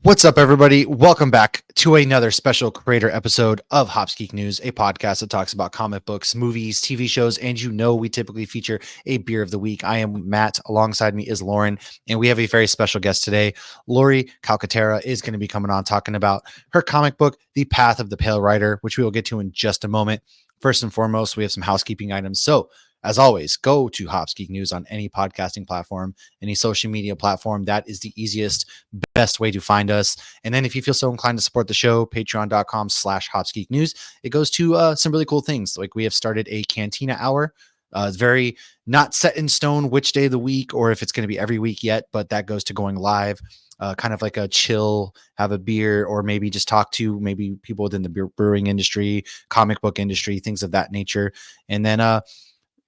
What's up, everybody? Welcome back to another special creator episode of Hopsgeeknews, a podcast that talks about comic books, movies, TV shows, and we typically feature a beer of the week. I am Matt. Alongside me is Lauren, and we have a very special guest today. Laurie Calcaterra is going to be coming on talking about her comic book, The Path of the Pale Rider, which we will get to in just a moment. First and foremost, we have some housekeeping items. So, as always, go to Hops Geek News on any podcasting platform, any social media platform. That is the easiest, best way to find us. And then if you feel so inclined to support the show, patreon.com/hopsgeeknews. It goes to some really cool things. Like we have started a Cantina Hour. It's very not set in stone which day of the week or if it's going to be every week yet, but that goes to going live. Kind of like a chill, have a beer, or maybe just talk to maybe people within the brewing industry, comic book industry, things of that nature. And then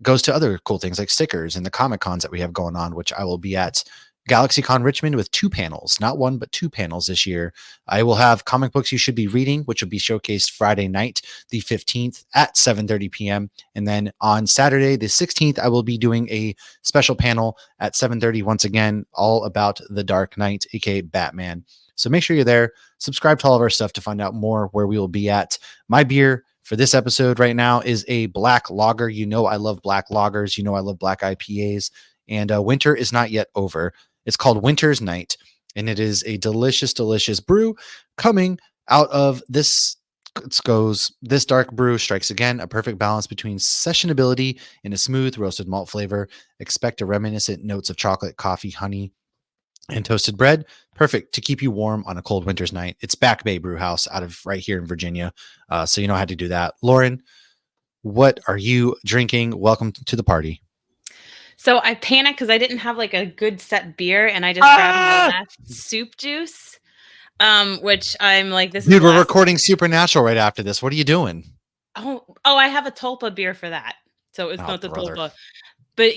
goes to other cool things like stickers and the Comic Cons that we have going on, which I will be at GalaxyCon Richmond with 2 panels, not one, but 2 panels this year. I will have comic books you should be reading, which will be showcased Friday night, the 15th at 7:30 p.m. And then on Saturday, the 16th, I will be doing a special panel at 7:30 once again, all about the Dark Knight, aka Batman. So make sure you're there. Subscribe to all of our stuff to find out more where we will be at. My beer for this episode right now is a black lager. You know I love black lagers. You know I love black IPAs. And winter is not yet over. It's called Winter's Night, and it is a delicious, delicious brew coming out of this. This dark brew strikes again a perfect balance between sessionability and a smooth roasted malt flavor. Expect a reminiscent notes of chocolate, coffee, honey, and toasted bread. Perfect to keep you warm on a cold winter's night. It's Back Bay Brew House out of right here in Virginia. So you know how to do that. Lauren, what are you drinking? Welcome to the party. So I panicked because I didn't have like a good set beer, and I just grabbed my last soup juice, which I'm like, this Dude, is we're recording Supernatural right after this. What are you doing? Oh, I have a Tulpa beer for that, so it's not the brother. Tulpa. But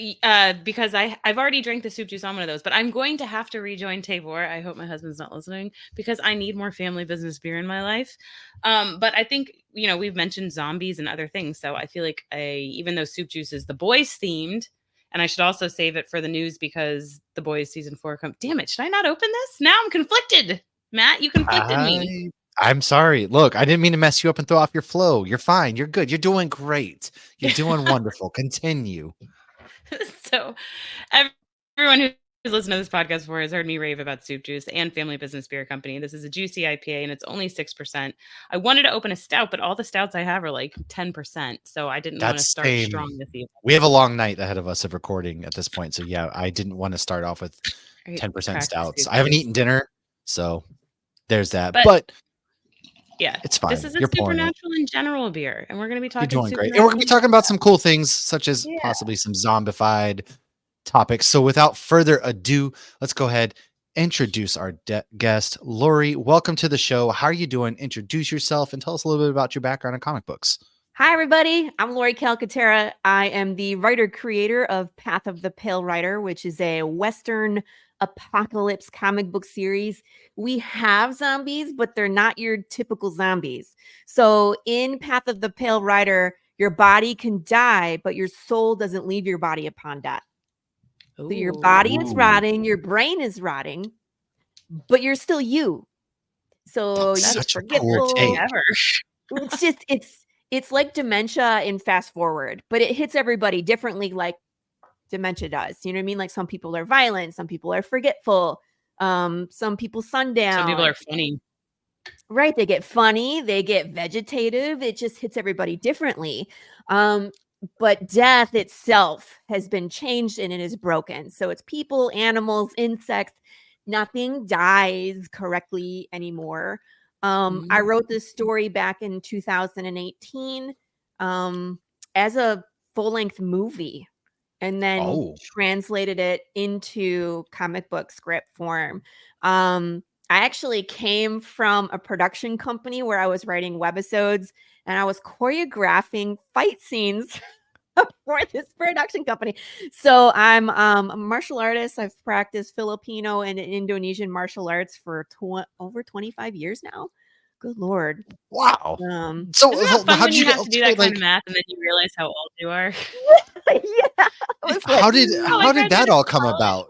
because I've already drank the soup juice on one of those, but I'm going to have to rejoin Tabor. I hope my husband's not listening because I need more family business beer in my life. But I think we've mentioned zombies and other things, so I feel like even though soup juice is the boys themed. And I should also save it for the news because The Boys season 4 comes. Damn it! Should I not open this? Now I'm conflicted. Matt, you conflicted me. I'm sorry. Look, I didn't mean to mess you up and throw off your flow. You're fine. You're good. You're doing great. You're doing wonderful. Continue. So, everyone who's listened to this podcast before has heard me rave about Soup Juice and Family Business Beer Company. This is a juicy IPA and it's only 6%. I wanted to open a stout, but all the stouts I have are like 10%. So I didn't want to start strong this evening. We have a long night ahead of us of recording at this point. So yeah, I didn't want to start off with 10% stouts. I haven't eaten dinner, so there's that. But yeah, it's fine. This is a Supernatural in general beer, and we're going to be talking. You're doing great, and we're going to be talking about some cool things, such as possibly some zombified topics. So without further ado, let's go ahead introduce our guest, Laurie. Welcome to the show. How are you doing? Introduce yourself and tell us a little bit about your background in comic books. Hi, everybody. I'm Laurie Calcaterra. I am the writer-creator of Path of the Pale Rider, which is a Western apocalypse comic book series. We have zombies, but they're not your typical zombies. So in Path of the Pale Rider, your body can die, but your soul doesn't leave your body upon death. So your body is rotting, your brain is rotting, but you're still you. So that's you're such forgetful. A cool It's like dementia in fast forward, but it hits everybody differently like dementia does. You know what I mean? Like some people are violent, some people are forgetful, some people sundown. Some people are funny. Right. They get funny, they get vegetative. It just hits everybody differently. But death itself has been changed and it is broken. So it's people, animals, insects. Nothing dies correctly anymore. I wrote this story back in 2018 as a full-length movie and then translated it into comic book script form. I actually came from a production company where I was writing webisodes and I was choreographing fight scenes for this production company. So I'm a martial artist. I've practiced Filipino and Indonesian martial arts for over 25 years now. Good Lord. Wow. So how did you have to do that kind of math and then you realize how old you are? Yeah. How did that all come about?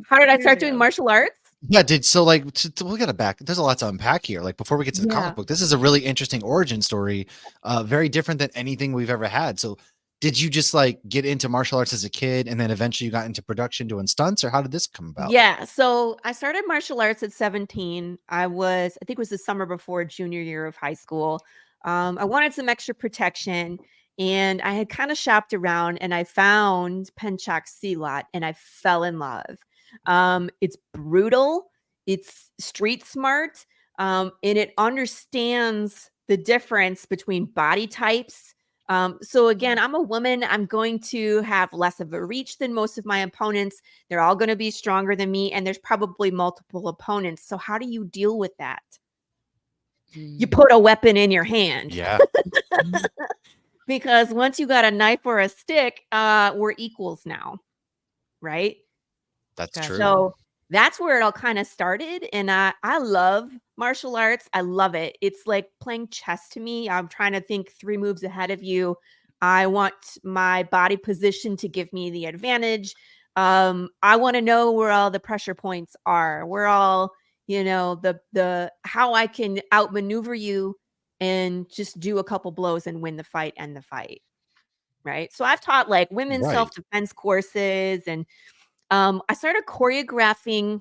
How did I start doing martial arts? Yeah, we gotta back. There's a lot to unpack here. Like before we get to the comic book, this is a really interesting origin story, very different than anything we've ever had. So, did you just like get into martial arts as a kid, and then eventually you got into production doing stunts, or how did this come about? Yeah, so I started martial arts at 17. I think it was the summer before junior year of high school. I wanted some extra protection, and I had kind of shopped around, and I found Penchak Silat, and I fell in love. It's brutal, it's street smart, and it understands the difference between body types. So again, I'm a woman. I'm going to have less of a reach than most of my opponents. They're all going to be stronger than me, and there's probably multiple opponents. So how do you deal with that? You put a weapon in your hand. Yeah, Because once you got a knife or a stick, we're equals now, right? that's Gotcha. true. So that's where it all kind of started. And I love martial arts. I love it. It's like playing chess to me. I'm trying to think 3 moves ahead of you. I want my body position to give me the advantage. I want to know where all the pressure points are. Where all, the how I can outmaneuver you and just do a couple blows and win the fight, end the fight. Right. So I've taught like women's Right. self-defense courses, and I started choreographing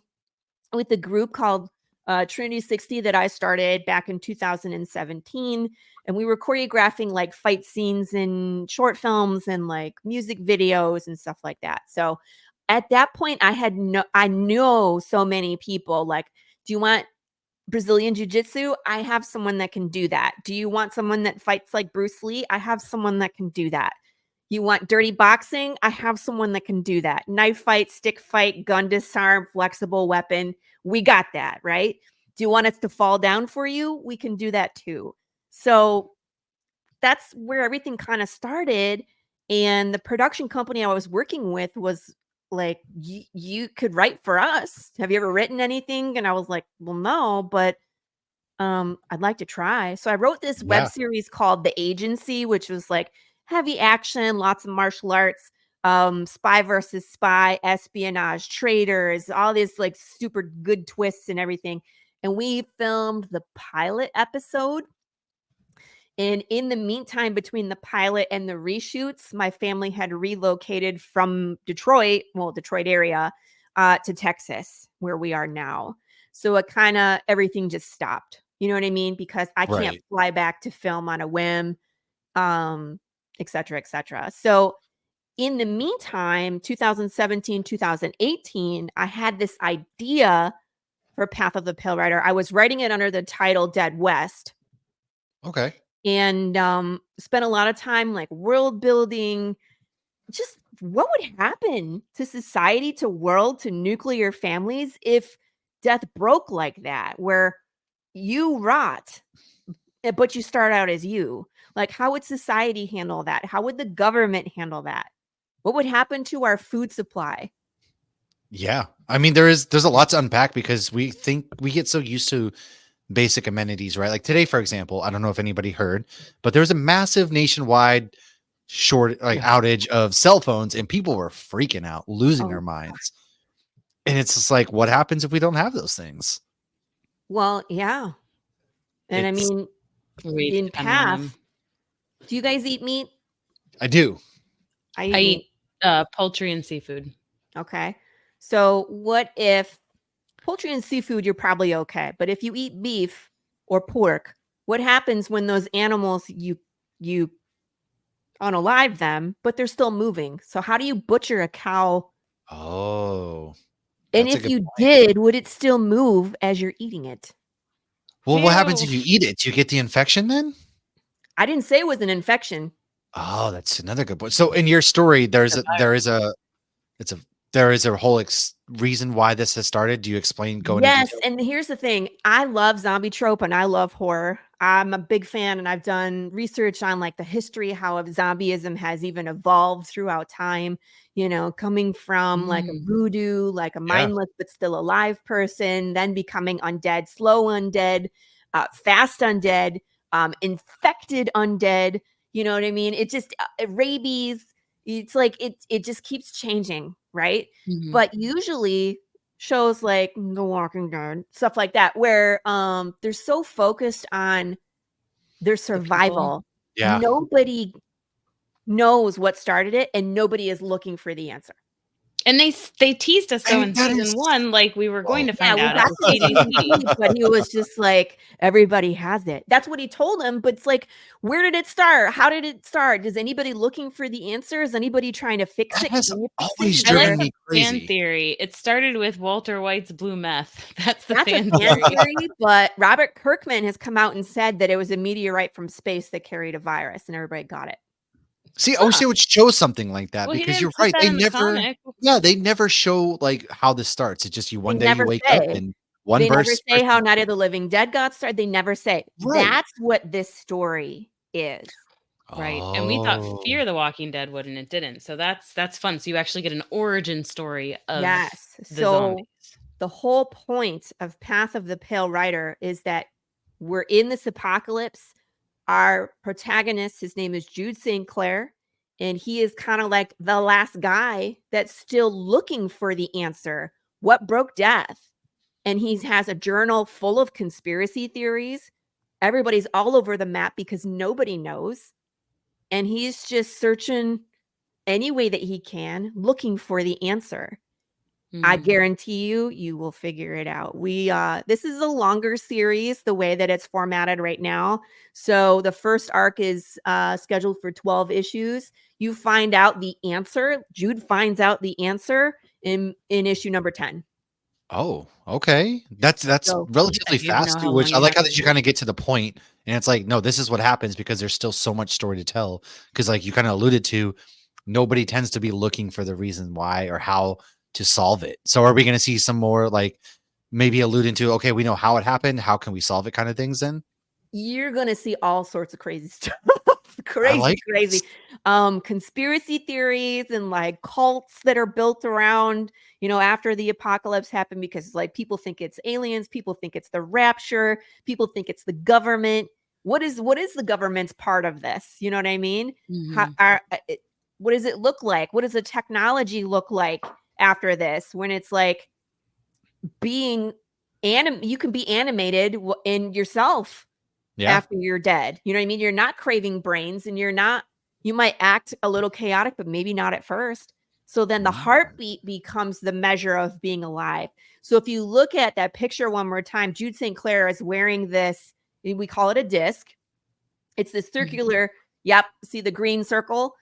with a group called Trinity 60 that I started back in 2017. And we were choreographing like fight scenes in short films and like music videos and stuff like that. So at that point, I know so many people like, do you want Brazilian jiu-jitsu? I have someone that can do that. Do you want someone that fights like Bruce Lee? I have someone that can do that. You want dirty boxing? I have someone that can do that. Knife fight, stick fight, gun disarm, flexible weapon. We got that, right? Do you want us to fall down for you? We can do that too. So that's where everything kind of started. And the production company I was working with was like, you could write for us. Have you ever written anything? And I was like, well, no, but I'd like to try. So I wrote this web Yeah. series called The Agency, which was like heavy action, lots of martial arts, spy versus spy, espionage, traitors, all these like super good twists and everything. And we filmed the pilot episode. And in the meantime, between the pilot and the reshoots, my family had relocated from Detroit area, to Texas, where we are now. So it kind of everything just stopped. You know what I mean? Because I can't Right. fly back to film on a whim, et cetera, et cetera. So in the meantime, 2017, 2018, I had this idea for Path of the Pale Rider. I was writing it under the title Dead West, Okay. and spent a lot of time like world building, just what would happen to society, to world, to nuclear families if death broke like that, where you rot but you start out as you. Like, how would society handle that? How would the government handle that? What would happen to our food supply? Yeah. I mean, there's a lot to unpack because we think we get so used to basic amenities, right? Like today, for example, I don't know if anybody heard, but there was a massive nationwide Yeah. outage of cell phones, and people were freaking out, losing their Oh, minds. And it's just like, what happens if we don't have those things? well, yeah. And I It's mean, We in depend on them. Path, do you guys eat meat? I do. I I eat meat. eat poultry and seafood. Okay. So what if poultry and seafood, you're probably okay. But if you eat beef or pork, what happens when those animals you unalive them, but they're still moving? So how do you butcher a cow? Oh, And that's a if good you point. did, would it still move as you're eating it? Well, what happens Ew. if you eat it? Do you get the infection then? I didn't say it was an infection. Oh, that's another good point. So in your story, it's a there is a whole reason why this has started. Do you go into Yes, detail? and here's the thing. I love zombie trope and I love horror. I'm a big fan, and I've done research on like the history, how of zombieism has even evolved throughout time, coming from like a Mm. voodoo, like a Yeah. mindless but still alive person, then becoming undead, slow undead, fast undead, infected undead. You know what I mean? It just rabies. It's like it just keeps changing, right? Mhm. But usually shows like The Walking Dead, stuff like that, where they're so focused on their survival. Yeah. Nobody knows what started it, and nobody is looking for the answer. And they teased us though in That season is- 1, like we were going to Yeah, find we out. got It was to the CDC. CDC, but he was just like, everybody has it. That's what he told him. But it's like, where did it start? How did it start? Is anybody looking for the answer? Is anybody trying to fix That it? has Can you fix always it? I like driven the me fan crazy. theory. It started with Walter White's blue meth. That's the That's a fan fan theory. theory, but Robert Kirkman has come out and said that it was a meteorite from space that carried a virus, and everybody got it. See, I wish they would show something like that Well, he because didn't you're put right. that They in the never, comic. yeah, they never show like how this starts. It's just you one They day you never wake up say. and one They never burst. say how Night of the Living Dead got started. They never say. Right. That's what this story is. Right. And we thought Oh. Fear the Walking Dead would, and it didn't. So that's fun. So you actually get an origin story of Yes. the So zombies. the whole point of Path of the Pale Rider is that we're in this apocalypse. Our protagonist, his name is Jude St. Clair, and he is kind of like the last guy that's still looking for the answer. What broke death? And he has a journal full of conspiracy theories. Everybody's all over the map because nobody knows. And he's just searching any way that he can, looking for the answer. I Mhm. guarantee you will figure it out. This is a longer series the way that it's formatted right now. So the first arc is scheduled for 12 issues. You find out the answer. Jude finds out the answer in issue number 10. Oh, okay. That's So relatively You know fast how too, which long I you like have how to that you kind of get to the point and it's like, no, this is what happens because there's still so much story to tell. Because like you kind of alluded to, nobody tends to be looking for the reason why or how to solve it. So are we going to see some more like maybe alluding to, okay, we know how it happened, how can we solve it kind of things then? you're gonna see all sorts of crazy stuff. I like crazy conspiracy theories and like cults that are built around, after the apocalypse happened, because like people think it's aliens, people think it's the rapture, people think it's the government. What is the government's part of this? You know what I mean? Mhm. What does it look like? What does the technology look like after this, when it's like being you can be animated in yourself Yeah. after you're dead. You know what I mean? You're not craving brains, and you might act a little chaotic, but maybe not at first. So then the heartbeat becomes the measure of being alive. So if you look at that picture one more time, Jude St. Clair is wearing this, we call it a disc. It's this circular, yep, see the green circle?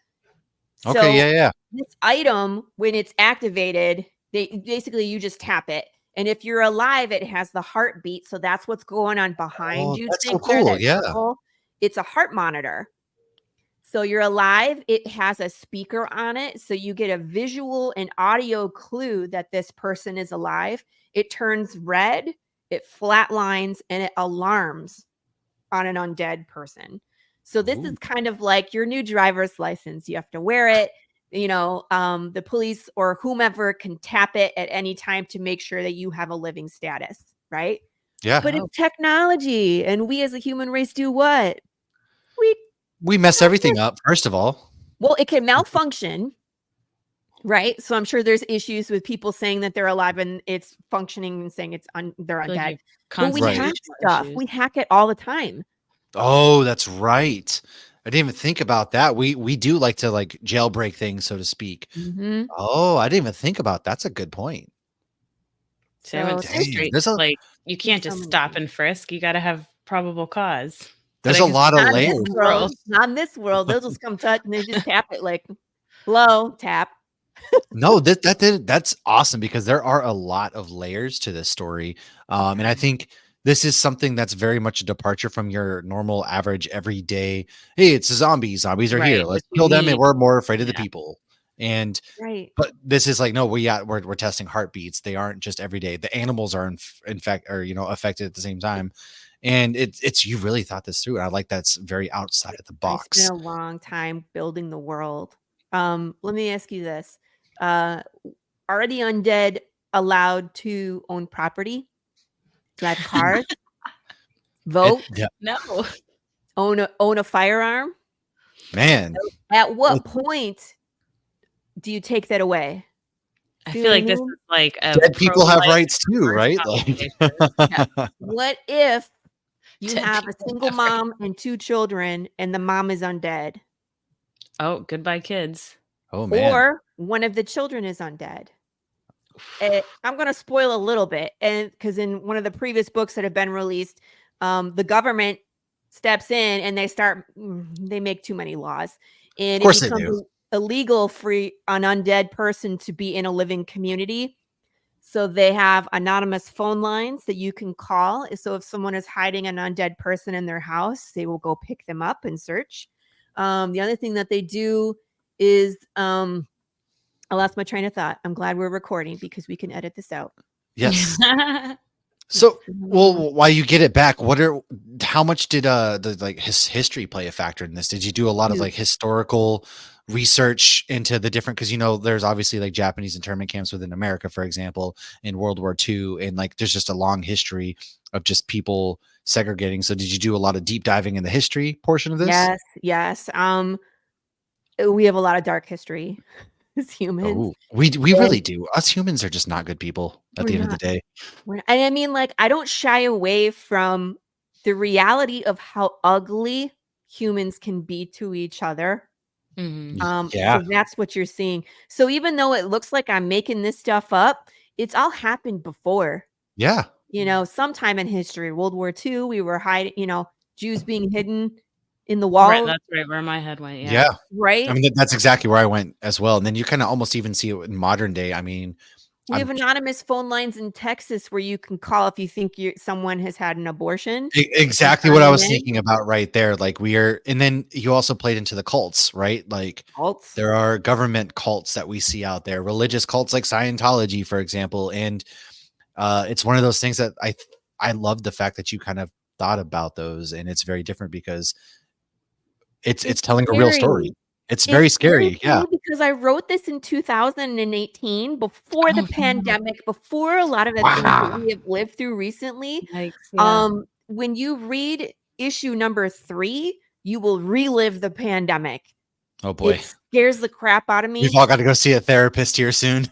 Okay, So yeah. this item, when it's activated, you just tap it. And if you're alive, it has the heartbeat. So that's what's going on behind Oh, Jude that's so St. Clair, cool. that Yeah. circle. It's a heart monitor. So you're alive. It has a speaker on it. So you get a visual and audio clue that this person is alive. It turns red, it flatlines, and it alarms on an undead person. So this is Ooh. kind of like your new driver's license. You have to wear it. The police or whomever can tap it at any time to make sure that you have a living status, right? Yeah. But it's technology, and we as a human race do what? We We mess everything up, first of all. Well, it can malfunction, right? So I'm sure there's issues with people saying that they're alive and it's functioning and saying they're Like undead. you But we hack concentration stuff. issues. We hack it all the time. Oh, that's right. I didn't even think about that. We do like to like jailbreak things, so to speak. Mm-hmm. Oh, I didn't even think about that's a good point. So I went So Dang, straight, like you can't so just many stop things. and frisk. You got to have probable cause. But there's I a guess lot of Not in this layers. world. Not in this world. They'll just come touch and they just tap it like, hello, tap. No, that's awesome because there are a lot of layers to this story. And I think this is something that's very much a departure from your normal average everyday, hey, it's a zombie. Zombies are here. right, Let's which we kill them and need. we're more afraid of the Yeah. people. And Right. but this is like, no, we're testing heartbeats. They aren't just every day. The animals are in fact or affected at the same time. And it's you really thought this through. And I like that's very outside of the I spent box. a long time building the world. Let me ask you this. Are the undead allowed to own property, drive cars, vote, Yeah, own a firearm? man. At what point do you take that away? I See feel what I like this mean? is like a Dead people have pro-life rights too, first right? conversation. Yeah. What if you Dead have a people single have rights. mom and 2 children and the mom is undead? Oh, goodbye, kids. Oh man. Or one of the children is undead? I'm going to spoil a little bit, and because in one of the previous books that have been released, the government steps in and they make too many laws, and Of it course they becomes do. illegal for an undead person to be in a living community. So they have anonymous phone lines that you can call. So if someone is hiding an undead person in their house, they will go pick them up and search. The other thing that they do is I lost my train of thought. I'm glad we're recording because we can edit this out. Yes. So, well, while you get it back, how much did the like history play a factor in this? Did you do a lot of like historical research into the different, because there's obviously like Japanese internment camps within America, for example, in World War II, and like there's just a long history of just people segregating. So did you do a lot of deep diving in the history portion of this? Yes. We have a lot of dark history as humans. Oh, we And really do. Us humans are just not good people at we're the end of the not. day. And I mean, like, I don't shy away from the reality of how ugly humans can be to each other. Mhm. Yeah. So that's what you're seeing. So even though it looks like I'm making this stuff up, it's all happened before. Yeah. Sometime in history, World War II, we were hiding, Jews being hidden in the Right, wall, that's right where my head went, yeah. Yeah. I right? mean, that's exactly where I went as well. And then you kind of almost even see it in modern day. I mean, We have I'm anonymous phone lines in Texas where you can call if you think someone has had an abortion and exactly what I chime was in. thinking about right there. Like and then you also played into the cults, right? Like Cults. there are government cults that we see out there, religious cults like Scientology, for example. And it's one of those things that I love the fact that you kind of thought about those, and it's very different because it's It's telling a real story. scary. It's It's very scary scary. to Yeah. me because I wrote this in 2018 before the Oh, yeah. pandemic, before a lot of the things that Wow. we have lived through recently. Yikes, yeah. When you read issue number 3, you will relive the pandemic. Oh boy. It scares the crap out of We've me. all got to go see a therapist here soon.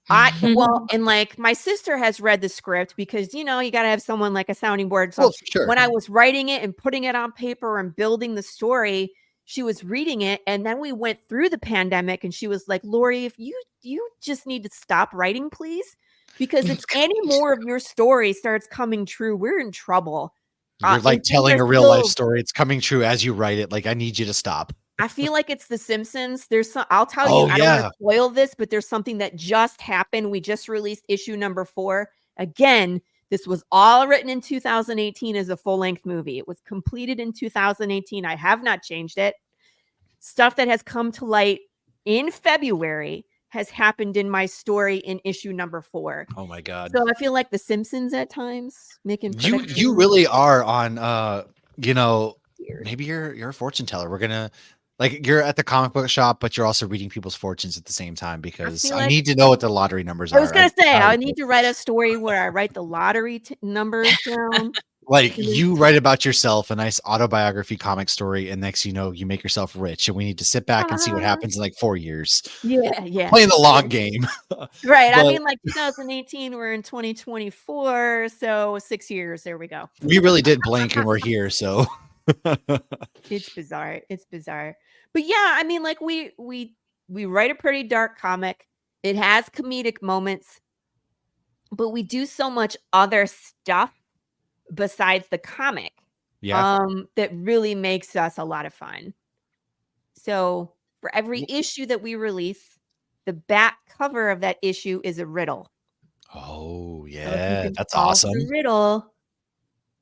And like my sister has read the script because you got to have someone like a sounding board. So Well, for sure. when I was writing it and putting it on paper and building the story, she was reading it, and then we went through the pandemic, and she was like, "Laurie, if you just need to stop writing, please, because if any more of your story starts coming true, we're in trouble." You're like And things telling are a real life still. story. It's coming true as you write it. Like, I need you to stop. I feel like it's The Simpsons. I'll tell you, Oh, I don't want yeah. to spoil this, but there's something that just happened. We just released issue number 4. Again, this was all written in 2018 as a full-length movie. It was completed in 2018. I have not changed it. Stuff that has come to light in February has happened in my story in issue number 4. Oh my God. So I feel like The Simpsons at times making You predictions. really are on Weird. maybe you're a fortune teller. We're gonna like you're at the comic book shop, but you're also reading people's fortunes at the same time because feel I like need to know what the lottery numbers I was are. gonna say, I I need to write a story where I write the lottery numbers down. like And then you write about yourself, a nice autobiography comic story, and next you make yourself rich, and we need to sit back and see what happens in like 4 years. yeah. Playing the long game. Right. I But mean, like 2018, we're in 2024, so 6 years. There we go. we really did blink and we're here, so It's bizarre. It's bizarre. But yeah, I mean, like we write a pretty dark comic. It has comedic moments, but we do so much other stuff besides the comic. yeah. That really makes us a lot of fun. So for every issue that we release, the back cover of that issue is a riddle. Oh, So if you yeah, can that's solve awesome. the riddle,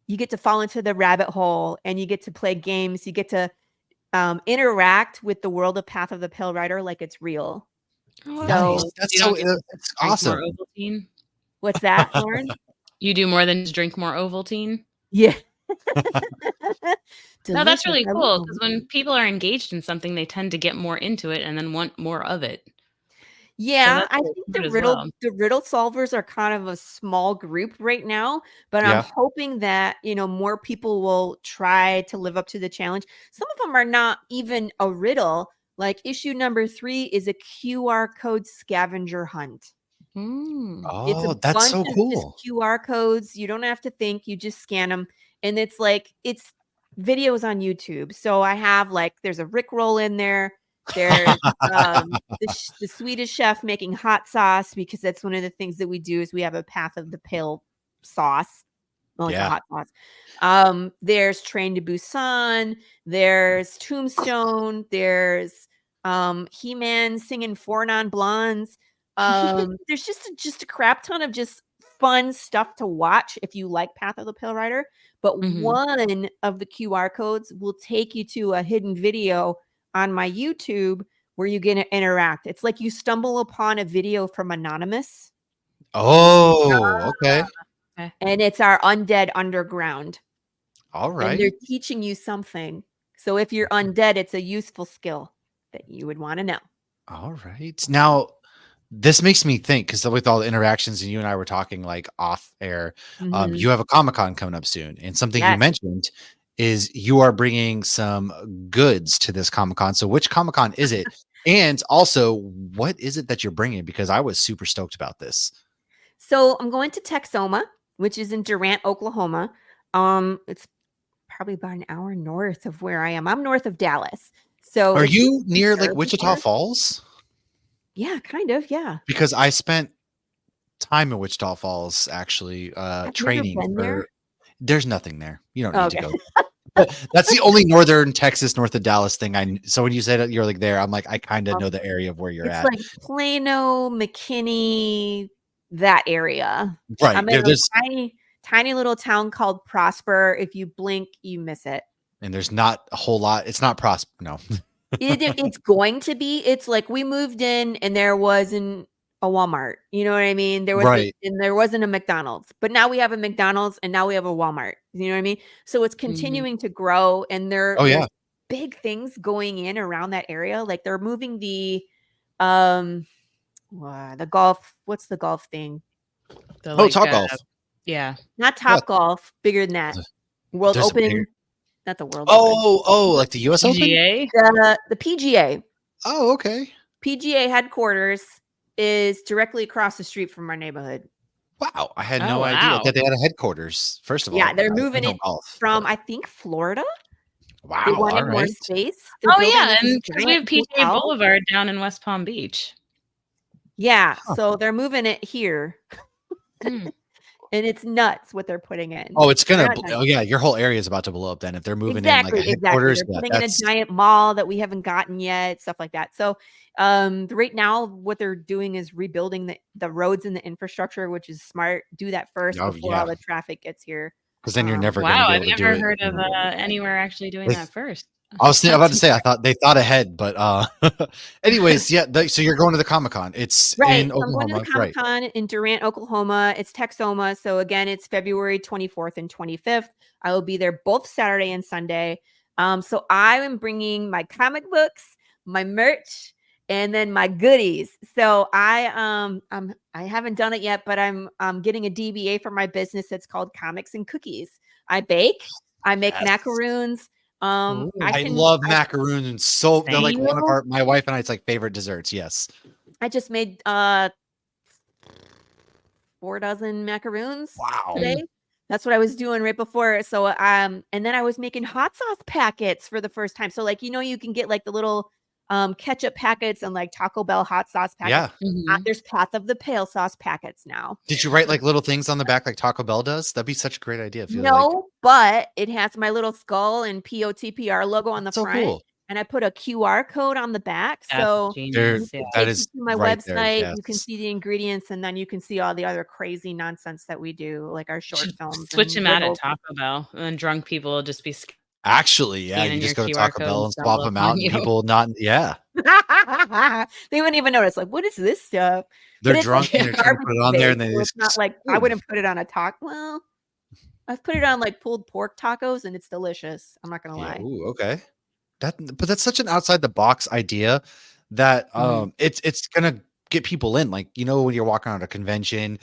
you get to fall into the rabbit hole and you get to play games. You get to interact with the world of Path of the Pale Rider like it's real. Oh, Nice. So That's you so don't get to it's drink awesome. more Ovaltine? what's that, Lauren? You do more than just drink more Ovaltine? Yeah. No, that's really Delicious. I cool love because when Ovaltine. people are engaged in something, they tend to get more into it and then want more of it. So Yeah, that's I really think smart as well. the riddle solvers are kind of a small group right now, but I'm Yeah. hoping that, more people will try to live up to the challenge. Some of them are not even a riddle. Like issue number 3 is a QR code scavenger hunt. It's a Oh, that's bunch so of just cool. QR codes. You don't have to think, you just scan them. And it's videos on YouTube. So I have there's a Rickroll in there. There's the Swedish chef making hot sauce, because that's one of the things that we do is we have a Path of the Pale sauce. Well, like a Yeah. hot sauce. There's Train to Busan, there's Tombstone, there's He-Man singing Four Non Blondes. There's just a crap ton of just fun stuff to watch if you like Path of the Pale Rider. But one of the QR codes will take you to a hidden video on my YouTube where you get to interact. It's like you stumble upon a video from Anonymous. Oh, okay. And it's our Undead Underground. All And right. they're teaching you something. So if you're undead, it's a useful skill that you would want to know. All right. Now, this makes me think, because with all the interactions and you and I were talking like off air, you have a Comic-Con coming up soon. And something you Yes. mentioned is you are bringing some goods to this Comic-Con. So which Comic-Con is it? And also, what is it that you're bringing? Because I was super stoked about this. So I'm going to Texoma, which is in Durant, Oklahoma. It's probably about an hour north of where I am. I'm north of Dallas. So Are it's you really near like terrible Wichita here. Falls? Yeah, kind of. Yeah. Because I spent time in Wichita Falls actually I've training never been there. for. There's nothing there. You don't Oh, need to okay. go. But that's the only northern Texas, north of Dallas thing. So when you said you're like there, I'm like, I kind of know the area of where you're It's at. like Plano, McKinney, that area. Right. I'm in a There's tiny little town called Prosper. If you blink, you miss it. and there's not a whole lot. It's not Prosper. No. It's going to be. It's like we moved in and there wasn't a Walmart. You know what I mean? Right. And there wasn't a McDonald's. But now we have a McDonald's and now we have a Walmart. You know what I mean? So it's continuing to grow, and Oh yeah. there's big things going in around that area. Like they're moving the golf. What's the golf thing? Top golf. Yeah. Not Top Golf, bigger than that. World There's a Open. bigger- Not the World Open. like the US Open? PGA? The PGA. Oh, okay. PGA headquarters is directly across the street from our neighborhood. Wow. I had Oh, no idea wow. that they had a headquarters, first of all. Yeah, they're I moving know it golf, from, but- I think, Florida. Wow. They All wanted more right. space. They're Oh, building yeah. this And 'cause we have giant PGA hotel. Boulevard down in West Palm Beach. Yeah, Huh. so they're moving it here. Hmm. And it's nuts what they're putting in. Oh, it's gonna. They're not done. Oh, yeah. Your whole area is about to blow up then if they're moving Exactly, in like a exactly. headquarters. They're Yeah, putting in a that's giant mall that we haven't gotten yet, stuff like that. So, right now, what they're doing is rebuilding the roads and the infrastructure, which is smart. Do that first Oh, before yeah. all the traffic gets here. because then you're never going Wow, to be I've able to do never it. heard of anywhere actually doing They- that first. I was about to That's say, I thought they thought ahead, but anyways, yeah. So you're going to the Comic-Con. It's Right. in So I'm going to Oklahoma, the right? Comic-Con in Durant, Oklahoma. It's Texoma. So again, it's February 24th and 25th. I will be there both Saturday and Sunday. So I am bringing my comic books, my merch, and then my goodies. So I haven't done it yet, but I'm getting a DBA for my business. It's called Comics and Cookies. I bake. I make Yes. macaroons. I love macaroons, and so they're like Thank one of my wife and I's like favorite desserts. Yes. I just made 4 dozen macaroons Wow. today. That's what I was doing right before. So and then I was making hot sauce packets for the first time. So like you can get like the little ketchup packets and like Taco Bell hot sauce packets. Yeah. There's Path of the Pale sauce packets now. Did you write like little things on the back like Taco Bell does? That'd be such a great idea. I feel No, but it has my little skull and POTPR logo on the so front. cool. And I put a QR code on the back. That's So genius. it Yeah. That takes is you to my right website. there, You can yes. see the ingredients, and then you can see all the other crazy nonsense that we do, like our short Should films. switch and them out little- at Taco Bell, and then drunk people will just be Actually, yeah, scanning you just your go to QR Taco code Bell and and swap stumble them upon out, and you. people not. Yeah, They wouldn't even notice. Like, what is this stuff? they're But it's drunk like and they're trying to put it on there, and barbecue they based, so it's just. not like I Ooh. wouldn't put it on a taco. Well, I've put it on like pulled pork tacos, and it's delicious. I'm not gonna Yeah, lie. ooh, okay. But that's such an outside the box idea that it's gonna get people in. Like when you're walking around a convention,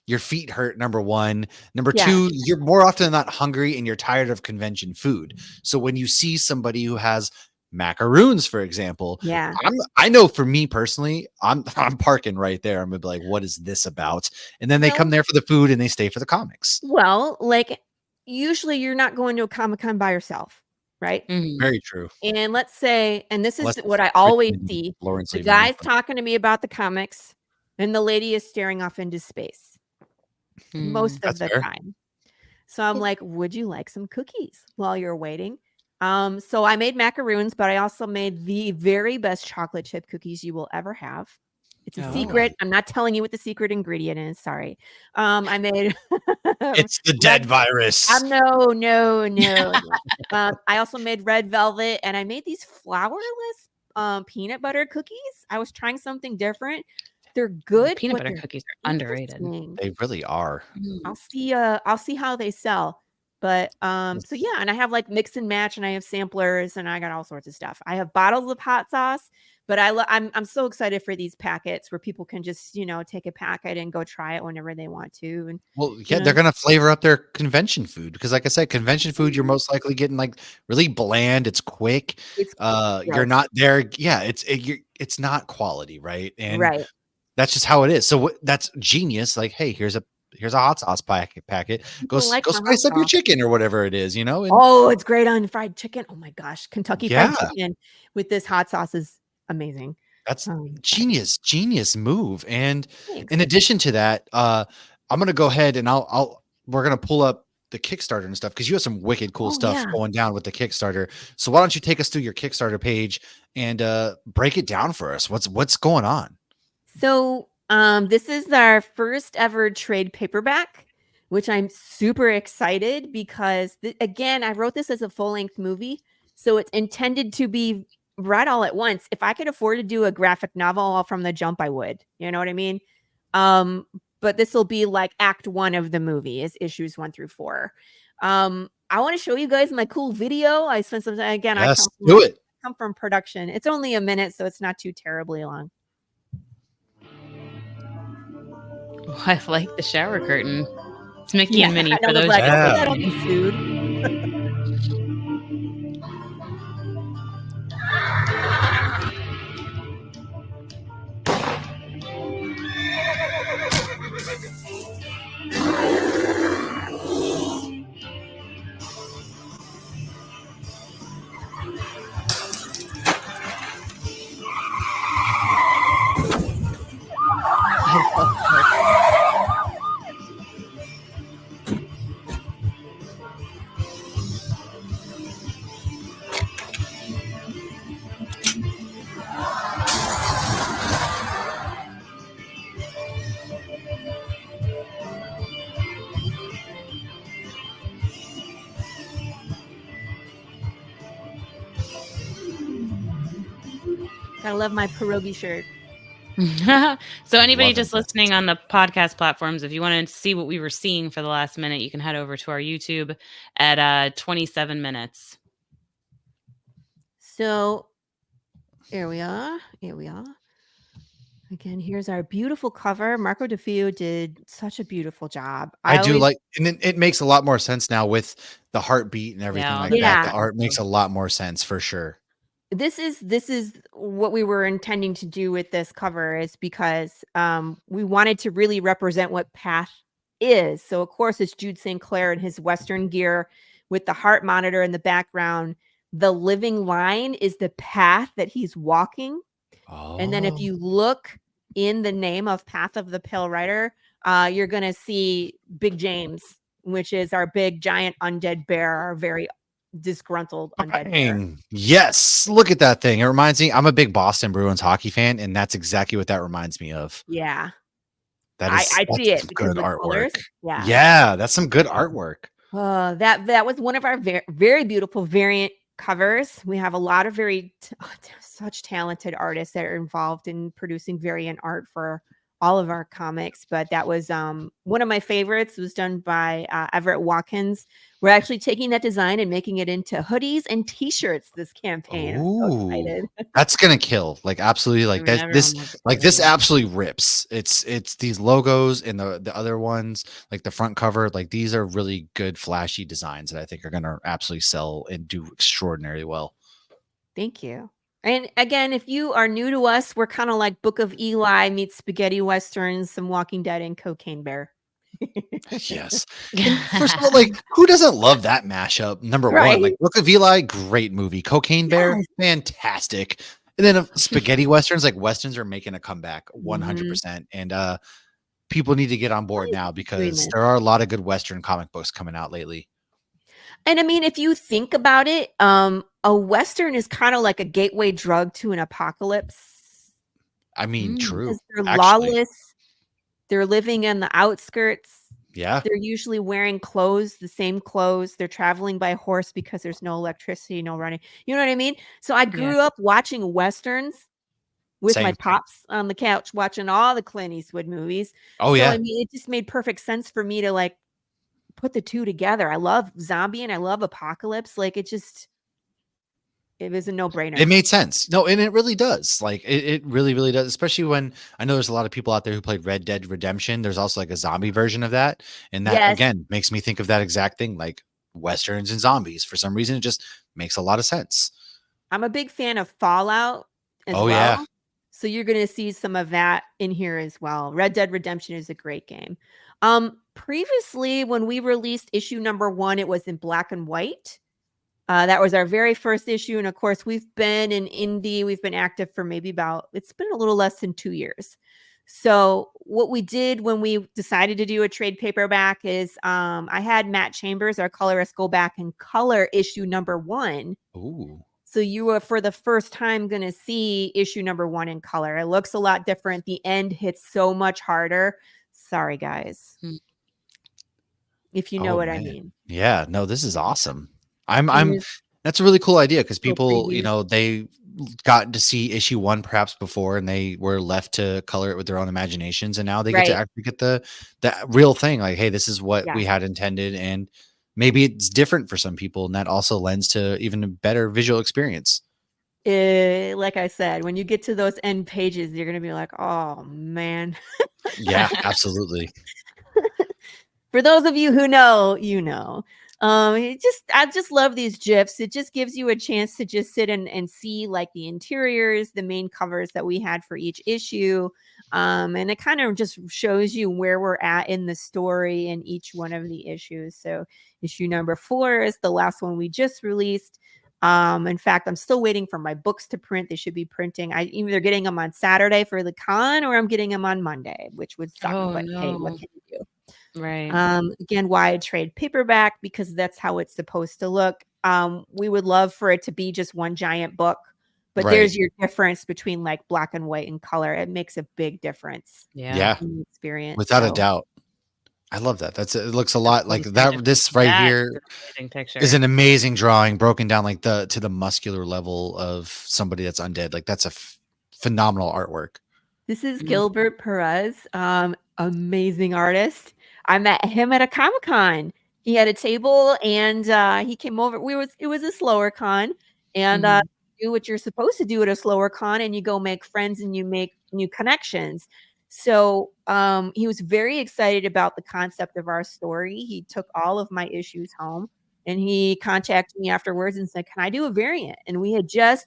your feet hurt. Number one, number Yeah. two, you're more often than not hungry and you're tired of convention food. So when you see somebody who has macaroons, for example. Yeah. I know for me personally, I'm parking right there. I'm gonna be like, what is this about? And then they come there for the food and they stay for the comics. Well, like usually you're not going to a Comic-Con by yourself, right? Mhm. Very true. And let's say, and this is Unless what I it's always written in see, Lauren the save money guy's from- talking to me about the comics and the lady is staring off into space most of That's the fair. time. So I'm like, would you like some cookies while you're waiting? So I made macaroons, but I also made the very best chocolate chip cookies you will ever have. It's a Oh. secret. I'm not telling you what the secret ingredient is. Sorry. I made It's the dead virus. no, no, no. I also made red velvet and I made these flourless peanut butter cookies. I was trying something different. They're good. Peanut but butter they're cookies are underrated. interesting. They really are. I'll see how they sell. But so yeah, and I have like mix and match and I have samplers and I got all sorts of stuff. I have bottles of hot sauce, but I'm so excited for these packets where people can just, take a packet and go try it whenever they want to. And Well, yeah, they're gonna flavor up their convention food because, like I said, convention food you're most likely getting like really bland. It's quick. It's You're not there. Yeah, it's not quality, right? And right. that's just how it is. So that's genius. Like, hey, here's a hot sauce packet. Go People like go my hot spice up your sauce. chicken or whatever it is, And Oh, it's great on fried chicken. Oh my gosh, Kentucky Fried Yeah. Chicken with this hot sauce is amazing. That's Um, genius move. And Thanks. in addition to that, I'm gonna go ahead and we're gonna pull up the Kickstarter and stuff because you have some wicked cool stuff yeah. going down with the Kickstarter. So why don't you take us through your Kickstarter page and break it down for us? What's going on? So, this is our first ever trade paperback, which I'm super excited because again, I wrote this as a full-length movie, so it's intended to be read all at once. If I could afford to do a graphic novel all from the jump, I would. You know what I mean? But this will be like act 1 of the movie is issues 1 through 4. I want to show you guys my cool video. I spent some time again. Yes, do it. Come from production. It's only a minute, so it's not too terribly long. I like the shower curtain. It's Mickey and Minnie I for was those. like, Yeah. I don't be sued. I love my pierogi shirt. So anybody Love just it. listening on the podcast platforms, if you want to see what we were seeing for the last minute, you can head over to our YouTube at 27 minutes. So here we are. Again, here's our beautiful cover. Marco DeFeo did such a beautiful job. I do like, and it makes a lot more sense now with the heartbeat and everything like that. Yeah. The art makes a lot more sense for sure. This is what we were intending to do with this cover is because we wanted to really represent what Path is. So of course it's Jude St. Clair in his Western gear with the heart monitor in the background. The living line is the path that he's walking. Oh. And then if you look in the name of Path of the Pale Rider, you're going to see Big James, which is our big giant undead bear, our very disgruntled undead bear. Yes, look at that thing. It reminds me, I'm a big Boston Bruins hockey fan, and that's exactly what that reminds me of. Yeah. That is I see it good artwork. Colors. Yeah, that's some good artwork. That was one of our very beautiful variant covers. We have a lot of such talented artists that are involved in producing variant art for all of our comics, but that was one of my favorites. It was done by Everett Watkins. We're actually taking that design and making it into hoodies and t-shirts this campaign. I'm so excited. That's gonna kill. Like absolutely, like this absolutely rips. It's these logos and the other ones, like the front cover, like these are really good flashy designs that I think are gonna absolutely sell and do extraordinarily well. Thank you. And again, if you are new to us, we're kind of like Book of Eli meets spaghetti westerns, some Walking Dead, and Cocaine Bear. Yes. And first of all, like, who doesn't love that mashup? Number one, like Right? Book of Eli, great movie. Cocaine Bear, Yes. fantastic. And then spaghetti westerns, like westerns are making a comeback Mhm. 100%. And people need to get on board now because Goodness. there are a lot of good western comic books coming out lately. And I mean, if you think about it, a Western is kind of like a gateway drug to an apocalypse I mean, true. because they're Actually. lawless. They're living in the outskirts. Yeah. They're usually wearing clothes, the same clothes. They're traveling by horse because there's no electricity, no running. You know what I mean? So I Yeah. grew up watching Westerns with my Same. pops on the couch watching all the Clint Eastwood movies. Oh, So yeah. I mean, it just made perfect sense for me to like put the two together. I love zombie and I love apocalypse. Like it was a It no-brainer. made sense. No, and it really does. Like it really, really does. Especially when I know there's a lot of people out there who played Red Dead Redemption. There's also like a zombie version of that. And that Yes. again makes me think of that exact thing, like westerns and zombies. For some reason, it just makes a lot of sense. I'm a big fan of Fallout as Oh, well. yeah. So you're going to see some of that in here as well. Red Dead Redemption is a great game. Previously, when we released issue number 1, it was in black and white. That was our very first issue. And of course, we've been in indie. We've been active for it's been a little less than 2 years. So what we did when we decided to do a trade paperback is I had Matt Chambers, our colorist, go back and color issue number 1. Ooh. So you are for the first time going to see issue number 1 in color. It looks a lot different. The end hits so much harder. Sorry, guys. If you know Oh, what I man. mean. Yeah. No, this is awesome. And I'm there's that's a really cool idea because little people, previews. they got to see issue 1 perhaps before and they were left to color it with their own imaginations. And now they get to Right. actually get the real thing. Like, hey, this is what Yeah. we had intended. And maybe it's different for some people. And that also lends to even a better visual experience. Like I said, when you get to those end pages, you're going to be like, oh, man. Yeah, absolutely. For those of you who know, you know. I just love these GIFs. It just gives you a chance to just sit and see like the interiors, the main covers that we had for each issue. And it kind of just shows you where we're at in the story in each one of the issues. So issue number 4 is the last one we just released. In fact, I'm still waiting for my books to print. They should be printing. I either getting them on Saturday for the con or I'm getting them on Monday, which would suck. Oh, But hey, what no. can you do? Right. Again, why I trade paperback? Because that's how it's supposed to look. We would love for it to be just one giant book, but Right. there's your difference between like black and white and color. It makes a big difference Yeah. in the experience. Without a So, doubt. I love that. It looks a That's lot what like I'm trying that. to- This right That here is an amazing picture. is an amazing drawing broken down like to the muscular level of somebody that's undead. Like that's a phenomenal artwork. this is Mhm. Gilbert Perez, amazing artist. I met him at a Comic-Con. He had a table and he came over. It was a slower con, and Mhm. do what you're supposed to do at a slower con, and you go make friends and you make new connections. So he was very excited about the concept of our story. He took all of my issues home and he contacted me afterwards and said, "Can I do a variant?" And we had just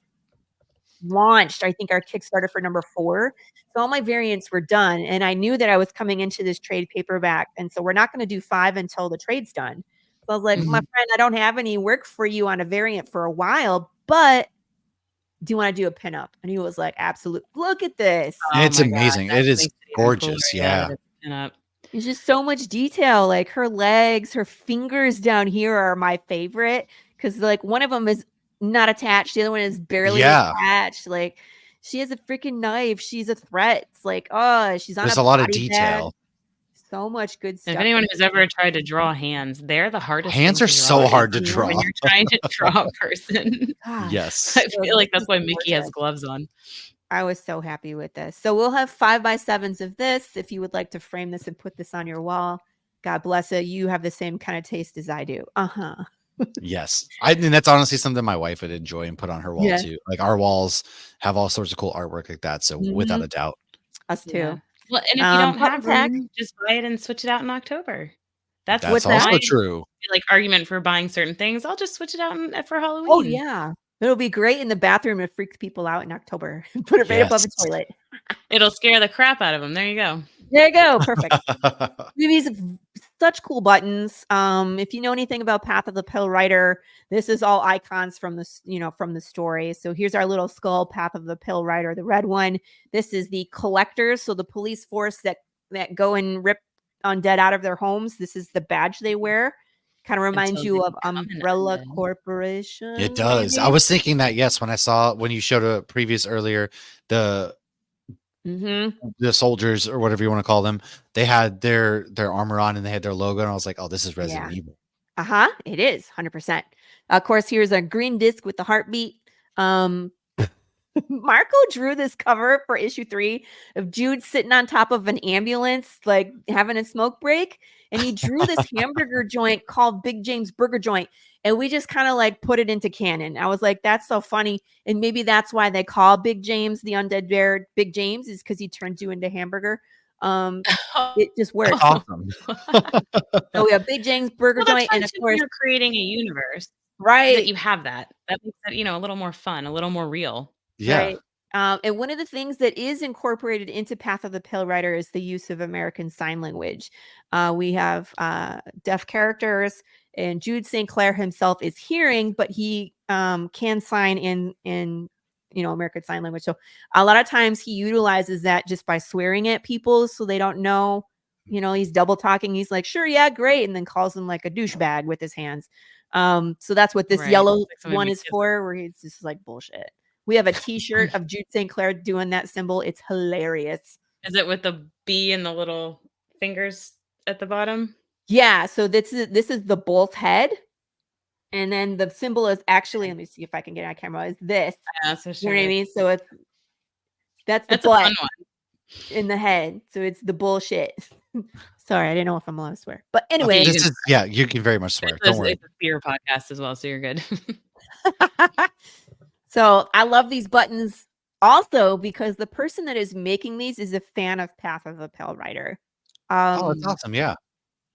launched, I think, our Kickstarter for number 4. So all my variants were done, and I knew that I was coming into this trade paperback, and so we're not gonna do 5 until the trade's done. So I was like, "My Mhm. friend, I don't have any work for you on a variant for a while, but do you wanna do a pinup?" And he was like, "Absolute look at this." Oh It's my God, amazing. that It is makes it even cooler. gorgeous. Yeah, Yeah. that it's pinup. There's just so much detail, like her legs, her fingers down here are my favorite because like one of them is not attached, the other one is barely Yeah. attached. Like she has a freaking knife. She's a threat. It's like, oh, she's on There's a a lot of body bag. detail. So much good If stuff. anyone who's ever tried to draw hands, they're the hardest Hands thing are to so draw hard to Mhm. draw. when you're trying to draw a person. Gosh, Yes. I so feel like this that's is why Mickey has gorgeous. gloves on. I was so happy with this. So we'll have 5x7s of this if you would like to frame this and put this on your wall. God bless it. You have the same kind of taste as I do. Uh-huh. Yes. And that's honestly something my wife would enjoy and put on her wall Yeah. too. Like our walls have all sorts of cool artwork like that. So without a doubt. Us Yeah. too. Well, and if you don't Hot have tag. room, just buy it and switch it out in October. That's That's What's that? also my true. like argument for buying certain things. I'll just switch it out for Oh Halloween. yeah. It'll be great in the bathroom and freak people out in October. Put it right above the Yes. toilet. It'll scare the crap out of them. There you go. There you go. Perfect. These such cool buttons. If you know anything about Path of the Pale Rider, this is all icons from this, from the story. So here's our little skull, Path of the Pale Rider, the red one. This is the collectors, so the police force that go and rip undead out of their homes. This is the badge they wear. Kind of reminds Until you they of become an Umbrella undead. Corporation. It does. I maybe? was thinking that, yes, when you showed a previous earlier, the soldiers or whatever you want to call them, they had their armor on and they had their logo, and I was like, oh, this is Resident Evil. It is 100%. Of course, here's a green disc with the heartbeat. Marco drew this cover for issue 3 of Jude sitting on top of an ambulance, like having a smoke break. And he drew this hamburger joint called Big James Burger Joint. And we just kind of like put it into canon. I was like, that's so funny. And maybe that's why they call Big James the undead bear Big James, is because he turns you into hamburger. It just works. Awesome. So we have Big James Burger Joint. And of course, you're creating a universe. Right. That you have that makes it, a little more fun, a little more real. Yeah. Right. And one of the things that is incorporated into Path of the Pale Rider is the use of American Sign Language. We have deaf characters, and Jude St. Clair himself is hearing, but he can sign in American Sign Language. So a lot of times he utilizes that just by swearing at people, so they don't know. He's double talking. He's like, "Sure, yeah, great," and then calls them like a douchebag with his hands. So that's what this yellow one is for, where he's just like bullshit. We have a T-shirt of Jude St. Clair doing that symbol. It's hilarious. Is it with the B and the little fingers at the bottom? Yeah. So this is the bull's head, and then the symbol is actually. Let me see if I can get it on camera. Is this? Yeah, so you know what I mean? So that's the a fun one in the head. So it's the bullshit. Sorry, I didn't know if I'm allowed to swear, but anyway, you can very much swear. Don't worry. It's a beer podcast as well, so you're good. So I love these buttons also because the person that is making these is a fan of Path of the Pale Rider. That's awesome. Yeah.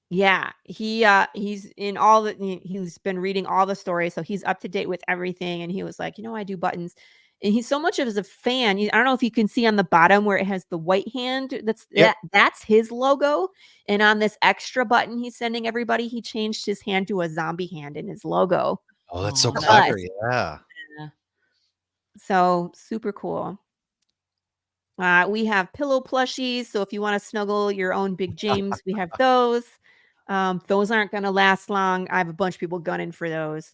Yeah. He's in all he's been reading all the stories, so he's up to date with everything. And he was like, I do buttons. And he's so much of as a fan. I don't know if you can see on the bottom where it has the white hand. That's his logo. And on this extra button he's sending everybody, he changed his hand to a zombie hand in his logo. Oh, that's so clever. Yeah. So super cool. We have pillow plushies. So if you want to snuggle your own Big James, we have those. Those aren't going to last long. I have a bunch of people gunning for those.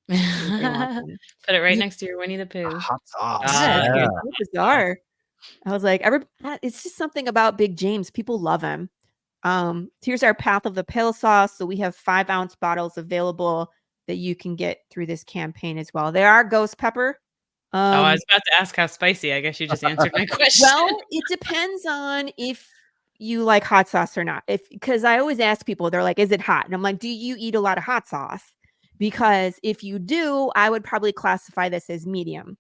Put it right next to your Winnie the Pooh. Hot sauce. Yeah. So bizarre. I was like, it's just something about Big James. People love him. Here's our Path of the Pale sauce. So we have 5-ounce bottles available that you can get through this campaign as well. They are ghost pepper. I was about to ask how spicy. I guess you just answered my question. Well, it depends on if you like hot sauce or not. Because I always ask people, they're like, is it hot? And I'm like, do you eat a lot of hot sauce? Because if you do, I would probably classify this as medium.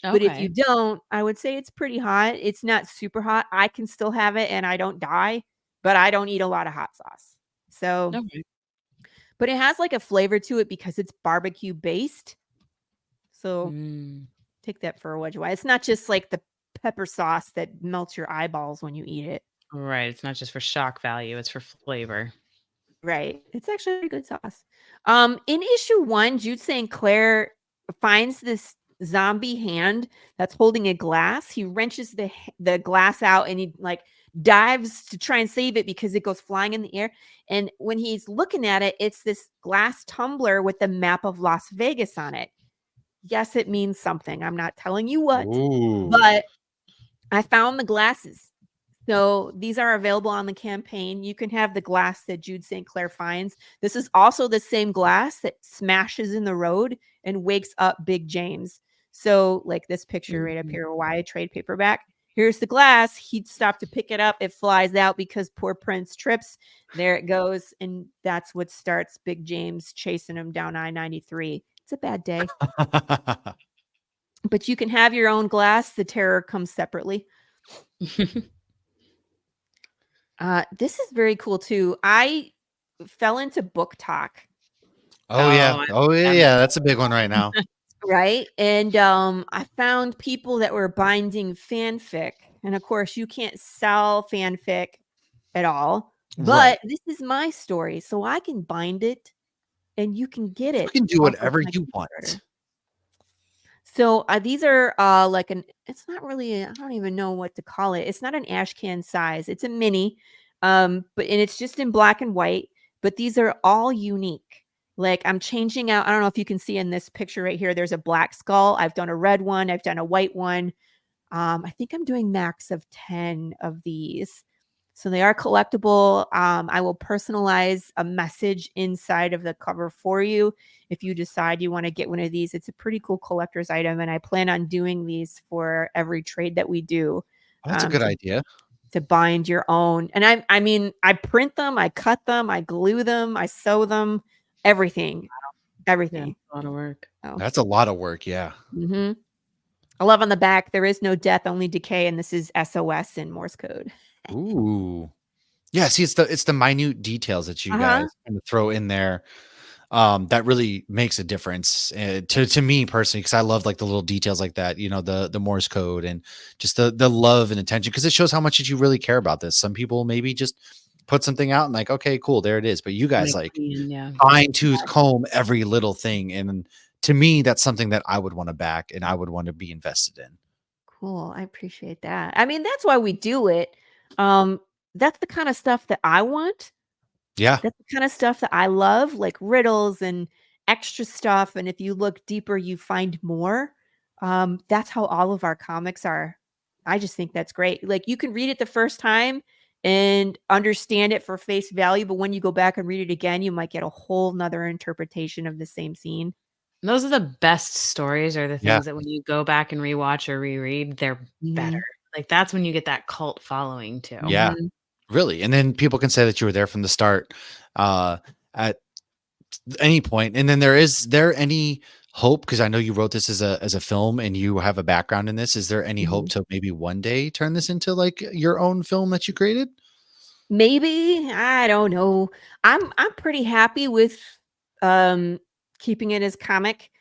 Okay. But if you don't, I would say it's pretty hot. It's not super hot. I can still have it and I don't die, but I don't eat a lot of hot sauce. So, but it has like a flavor to it because it's barbecue based. So take that for a wedge. It's not just like the pepper sauce that melts your eyeballs when you eat it. Right. It's not just for shock value. It's for flavor. Right. It's actually a good sauce. In issue 1, Jude St. Clair finds this zombie hand that's holding a glass. He wrenches the glass out and he like dives to try and save it because it goes flying in the air. And when he's looking at it, it's this glass tumbler with the map of Las Vegas on it. Yes, it means something. I'm not telling you what, but I found the glasses. So these are available on the campaign. You can have the glass that Jude St. Clair finds. This is also the same glass that smashes in the road and wakes up Big James. So like this picture right up here, why trade paperback. Here's the glass. He'd stop to pick it up. It flies out because poor Prince trips. There it goes. And that's what starts Big James chasing him down I-93. It's a bad day. But you can have your own glass. The terror comes separately. This is very cool too. I fell into book talk. Oh yeah. That's a big one right now. Right. And I found people that were binding fanfic. And of course, you can't sell fanfic at all. Right. But this is my story. So I can bind it and you can get You it can do off of whatever my you Kickstarter. want. So these are like it's not really, I don't even know what to call it. It's not an ash can size. It's a mini. But and it's just in black and white, but these are all unique. Like I'm changing out, I don't know if you can see in this picture right here, there's a black skull. I've done a red one, I've done a white one. I think I'm doing max of 10 of these. So they are collectible. I will personalize a message inside of the cover for you if you decide you want to get one of these. It's a pretty cool collector's item, and I plan on doing these for every trade that we do. Oh, that's a good idea. To bind your own. And I mean, I print them, I cut them, I glue them, I sew them, everything. Yeah, Everything. a lot of work. Oh. That's a lot of work. Yeah. Mm-hmm. I love on the back, there is no death, only decay, and this is SOS in Morse code. Ooh. Yeah, see, it's the minute details that you guys kind of throw in there that really makes a difference to me personally, because I love like the little details like that, you know, the Morse code and just the love and attention, because it shows how much that you really care about this. Some people maybe just put something out and like, okay, cool, there it is. But you guys like Yeah. fine tooth comb every little thing, and to me, that's something that I would want to back and I would want to be invested in. Cool. I appreciate that. I mean, that's why we do it. That's the kind of stuff that I want. Yeah. That's the kind of stuff that I love, like riddles and extra stuff. And if you look deeper, you find more. That's how all of our comics are. I just think that's great. Like you can read it the first time and understand it for face value, but when you go back and read it again, you might get a whole nother interpretation of the same scene. Those are the best stories, are the Yeah. things that when you go back and rewatch or reread, they're better. Like that's when you get that cult following too. Yeah. Really. And then people can say that you were there from the start at any point. And then is there any hope? Because I know you wrote this as a film and you have a background in this. Is there any hope to maybe one day turn this into like your own film that you created? Maybe, I don't know. I'm pretty happy with keeping it as comic.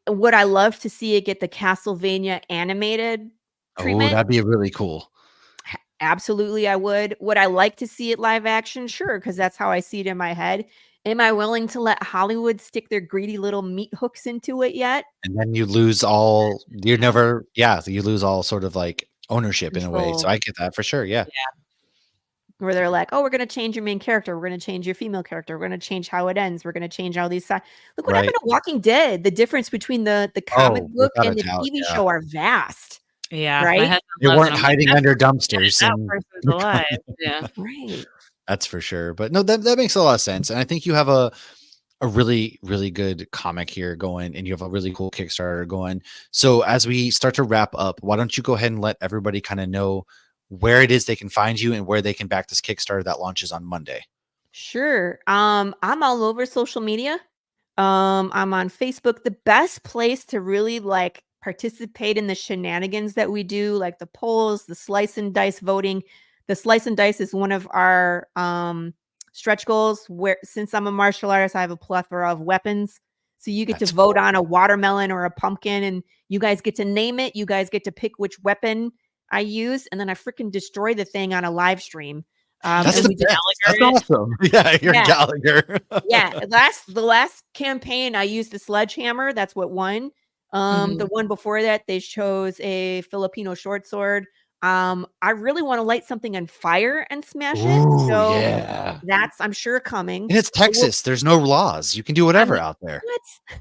Would I love to see it get the Castlevania animated Oh, treatment? that'd be really cool. Absolutely, I would. Would I like to see it live action? Sure, because that's how I see it in my head. Am I willing to let Hollywood stick their greedy little meat hooks into it yet? And then you lose all you lose all sort of like ownership in a way. So Control. I get that for sure. Yeah. Where they're like, oh, we're going to change your main character. We're going to change your female character. We're going to change how it ends. We're going to change all these sides. Look what happened to Walking Dead. The difference between the comic book without and a the doubt, TV yeah. show are vast. Yeah. Right? My husband They loves weren't it. I'm hiding like, under dumpsters. that And person's alive. Yeah. Right. that's for sure. But no, that makes a lot of sense. And I think you have a really, really good comic here going, and you have a really cool Kickstarter going. So as we start to wrap up, why don't you go ahead and let everybody kind of know where it is they can find you and where they can back this Kickstarter that launches on Monday? Sure. I'm all over social media. I'm on Facebook. The best place to really like participate in the shenanigans that we do, like the polls, the slice and dice voting. The slice and dice is one of our stretch goals where since I'm a martial artist, I have a plethora of weapons. So you get That's to vote cool. on a watermelon or a pumpkin, and you guys get to name it. You guys get to pick which weapon I use, and then I freaking destroy the thing on a live stream. That's And the we just best. That's awesome. Yeah, you're Yeah. Gallagher. yeah, the last campaign I used the sledgehammer. That's what won. The one before that they chose a Filipino short sword. I really want to light something on fire and smash it. Ooh, So yeah. that's I'm sure coming. And it's Texas. There's no laws. You can do whatever out there. What?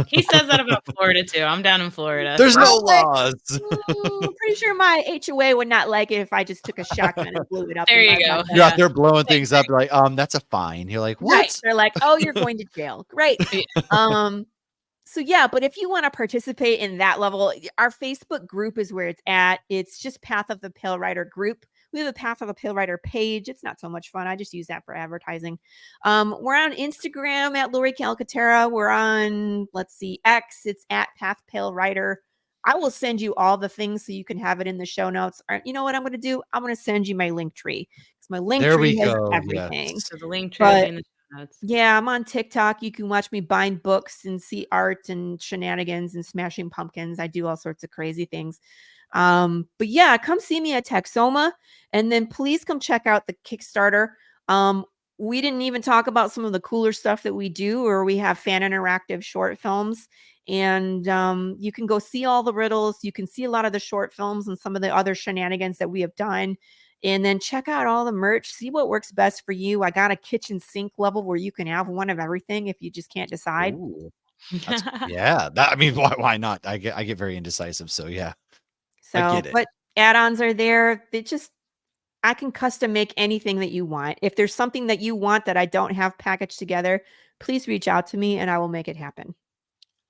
He says that about Florida too. I'm down in Florida. There's no Oh, like, laws. I'm pretty sure my HOA would not like it if I just took a shotgun and blew it up. There in you my go. backyard. You're out there blowing things up. You're like, that's a fine. You're like, what? Right. They're like, oh, you're going to jail. Great. So yeah, but if you want to participate in that level, our Facebook group is where it's at. It's just Path of the Pale Rider group. We have a Path of the Pale Rider page. It's not so much fun. I just use that for advertising. We're on Instagram at Laurie Calcaterra. We're on, let's see, X. It's at Path Pale Rider. I will send you all the things so you can have it in the show notes. You know what I'm going to do? I'm going to send you my link tree. Because my link There tree we has go. everything. So the link tree will be in the notes. Yeah, I'm on TikTok. You can watch me bind books and see art and shenanigans and smashing pumpkins. I do all sorts of crazy things. But yeah, come see me at Texoma, and then please come check out the Kickstarter. Um, we didn't even talk about some of the cooler stuff that we do, or we have fan interactive short films. And you can go see all the riddles. You can see a lot of the short films and some of the other shenanigans that we have done. And then check out all the merch, see what works best for you. I got a kitchen sink level where you can have one of everything if you just can't decide. Ooh, that's yeah. That I mean, why not? I get very indecisive, so yeah, I So, get it. but add-ons are there. They just I can custom make anything that you want. If there's something that you want that I don't have packaged together, please reach out to me and I will make it happen.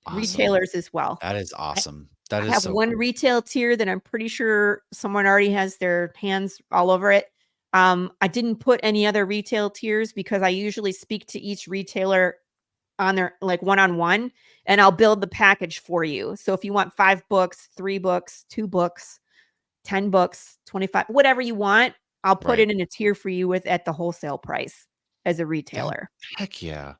Awesome. Retailers as well. That is awesome. That I is have so one cool. retail tier that I'm pretty sure someone already has their hands all over it. I didn't put any other retail tiers because I usually speak to each retailer on their like one-on-one, and I'll build the package for you. So if you want 5 books, 3 books, 2 books, 10 books, 25, whatever you want, I'll put Right. it in a tier for you with at the wholesale price as a retailer. Heck yeah.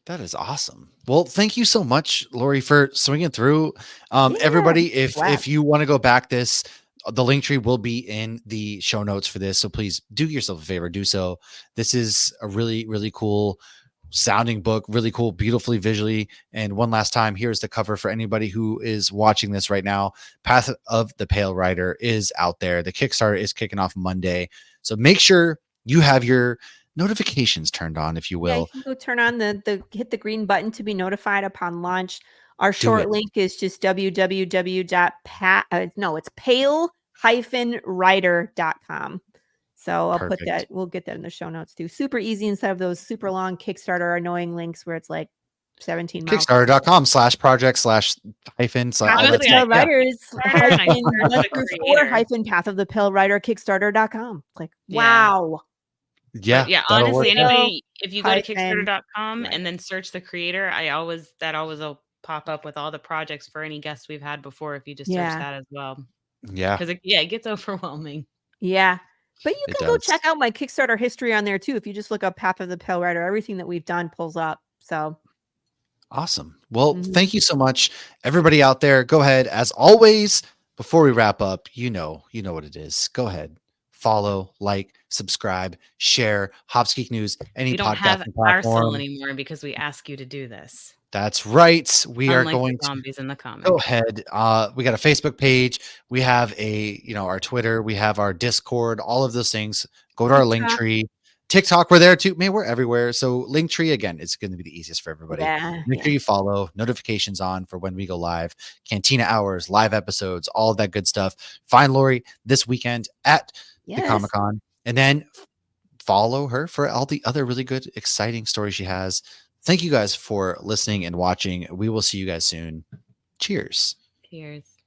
That is awesome. Well, thank you so much, Laurie, for swinging through. Yeah, Everybody, blast. if you want to go back this, the link tree will be in the show notes for this. So please do yourself a favor, do so. This is a really, really cool sounding book, really cool, beautifully visually. And one last time, here's the cover for anybody who is watching this right now. Path of the Pale Rider is out there. The Kickstarter is kicking off Monday. So make sure you have your notifications turned on, if you Yeah, you will. can go turn on the hit the green button to be notified upon launch. Our Do it. short link is just www.pat no, it's pale-rider.com. So I'll put Perfect. that, we'll get that in the show notes too. Super easy instead of those super long Kickstarter annoying links where it's like 17 miles. Kickstarter.com/project/hyphen Path all of the that Pale stuff. Yeah. Rider is Kickstarter, and I hyphen searched one the through creator. 4 hyphen Path of the Pale Rider Kickstarter.com. Like, Yeah. wow. Yeah. But yeah, That'll work. honestly, out. anybody, if you go to Hyphen kickstarter.com Rider. and then search the creator, that always will pop up with all the projects for any guests we've had before if you just search Yeah. that as well. Yeah, Because it gets overwhelming. Yeah. But you it can go does. check out my Kickstarter history on there too. If you just look up Path of the Pale Rider, everything that we've done pulls up. So Awesome. Well, Mhm. thank you so much, everybody out there. Go ahead, as always. Before we wrap up, you know what it is. Go ahead, follow, like, subscribe, share. Hopsgeek News, any We don't have podcasting our soul platform. anymore because we ask you to do this. That's right. We are Unlike the going to zombies in the comic. go ahead. We got a Facebook page. We have our Twitter. We have our Discord. All of those things. Go to our link TikTok. tree. TikTok, we're there too. Man, we're everywhere. So link tree again, it's going to be the easiest for everybody. Yeah. Make sure you follow, notifications on for when we go live, Cantina hours, live episodes, all of that good stuff. Find Laurie this weekend at the Yes. Comic-Con, and then follow her for all the other really good, exciting stories she has. Thank you guys for listening and watching. We will see you guys soon. Cheers. Cheers.